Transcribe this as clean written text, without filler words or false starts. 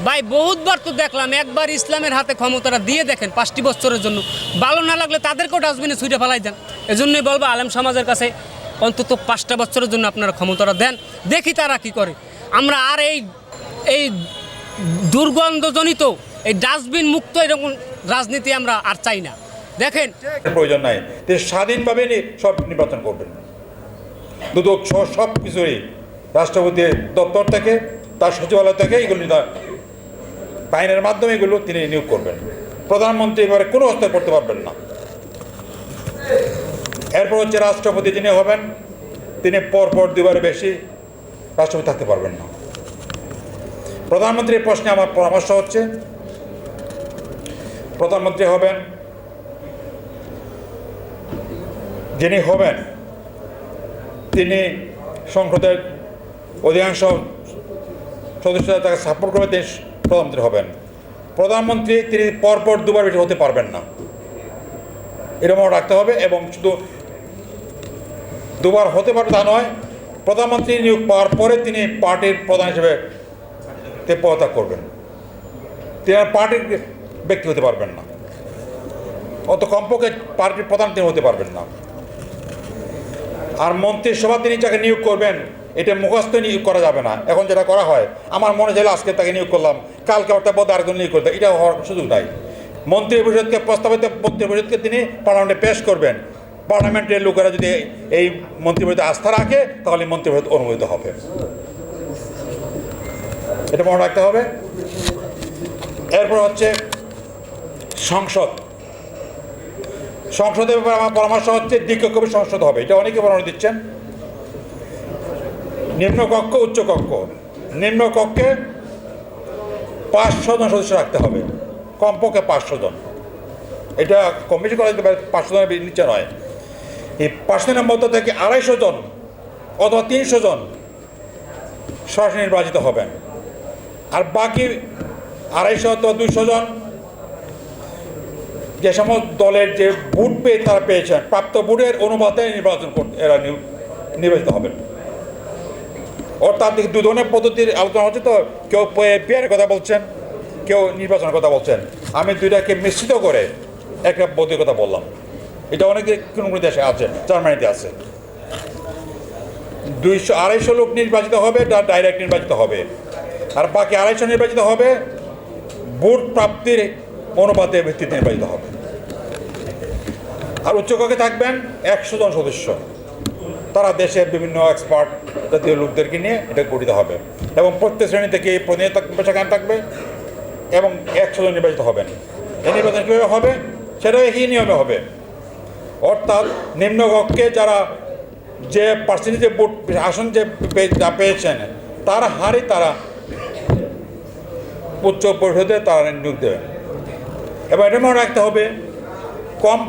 ভাই বহুতবার তো দেখলাম, একবার ইসলামের হাতে ক্ষমতাটা দিয়ে দেখেন 5টি বছরের জন্য, ভালো না লাগলে তাদেরকেও ডাস্টবিনে ছুঁড়ে ফেলাই দেন। এজন্যই বলবো আলেম সমাজের কাছে অন্তত 5টা বছরের জন্য আপনারা ক্ষমতাটা দেন, দেখি তারা কি করে। আমরা আর এই দুর্গন্ধজনিত এই ডাস্টবিন মুক্ত এরকম রাজনীতি আমরা আর চাই না। দেখেন প্রয়োজন নাই, তিনি স্বাধীনভাবে সব নির্বাচন করবেন। দুদক সহ সব কিছুই রাষ্ট্রপতির দপ্তর থেকে, তার সচিবালয় থেকে এগুলো আইনের মাধ্যমে এগুলো তিনি নিয়োগ করবেন। প্রধানমন্ত্রী এবারে কোনো হস্তাক্ষর করতে পারবেন না। এরপর হচ্ছে রাষ্ট্রপতি যিনি হবেন, তিনি পরপর 2বারের বেশি রাষ্ট্রপতি থাকতে পারবেন না। প্রধানমন্ত্রীর প্রশ্নে আমার পরামর্শ হচ্ছে, প্রধানমন্ত্রী হবেন যিনি হবেন, তিনি সংসদের অধিকাংশ সদস্যরা তাকে সাপোর্ট করবে, তিনি প্রধানমন্ত্রী হবেন। প্রধানমন্ত্রী তিনি পরপর 2বার বেশি হতে পারবেন না, এরকম রাখতে হবে। এবং শুধু 2বার হতে পারবে তা নয়, প্রধানমন্ত্রী নিয়োগ পাওয়ার পরে তিনি পার্টির প্রধান হিসেবে পদত্যাগ করবেন। তিনি আর পার্টির ব্যক্তি হতে পারবেন না, অত কমপক্ষে পার্টির প্রধান তিনি হতে পারবেন না। আর মন্ত্রিসভা তিনি যাকে নিয়োগ করবেন, এটা মুখস্থ নিয়োগ করা যাবে না। এখন যেটা করা হয়, আমার মনে চাইলে আজকে তাকে নিয়োগ করলাম, কালকে একটা পদে আরেকজন নিয়োগ করতে, এটা হওয়ার সুযোগ নাই। মন্ত্রিপরিষদকে প্রস্তাবিত মন্ত্রিপরিষদকে তিনি পার্লামেন্টে পেশ করবেন। পার্লামেন্টের লোকেরা যদি এই মন্ত্রিপরিষদে আস্থা রাখে, তাহলে মন্ত্রিপরিষদ অনুমোদিত হবে। এটা মনে রাখতে হবে। এরপর হচ্ছে সংসদের ব্যাপারে আমার পরামর্শ হচ্ছে দ্বিকক্ষে সংসদ হবে। এটা অনেকে পরামর্শ দিচ্ছেন। নিম্নকক্ষ, উচ্চকক্ষ। নিম্নকক্ষে 500 জন সদস্য রাখতে হবে, কমপক্ষে 500 জন। এটা কমিটি করা যেতে পারে, 500 জনের নিচে নয়। এই 500 জনের মধ্য থেকে 250 জন অথবা 300 জন সরাসরি নির্বাচিত হবেন। আর বাকি 250 অথবা 200 জন যে সমস্ত দলের যে ভোট পেয়ে তারা পেয়েছেন, প্রাপ্ত ভোটের অনুপাতে এরা নির্বাচিত হবেন। অর্থাৎ 2 ধরনের পদ্ধতির আলোচনা হচ্ছে। তো কেউ পেয়ারের কথা বলছেন, কেউ নির্বাচনের কথা বলছেন। আমি 2টাকে মিশ্রিত করে একটা পদ্ধতির কথা বললাম। এটা অনেকে কোনো কোনো দেশে আছে, জার্মানিতে আছে। 200-250 লোক নির্বাচিত হবে, ডাইরেক্ট নির্বাচিত হবে। আর বাকি 250 নির্বাচিত হবে ভোট প্রাপ্তির অনুপাতে ভিত্তিতে নির্বাচিত হবে। আর উচ্চকক্ষে থাকবেন 100 জন সদস্য, তারা দেশের বিভিন্ন এক্সপার্ট জাতীয় লোকদেরকে নিয়ে এটা গঠিত হবে। এবং প্রত্যেক শ্রেণী থেকে পেশাকান থাকবে এবং 100 জন নির্বাচিত হবেন। এই নির্বাচন কীভাবে হবে, সেটাও এই নিয়মে হবে। অর্থাৎ নিম্নকক্ষে যারা যে পার্সেন্টেজে ভোট আসন যে পেয়েছেন, তার হারে তারা উচ্চ পরিষদে তারা নিয়োগ দেবেন। এবার এটা মনে রাখতে হবে, কম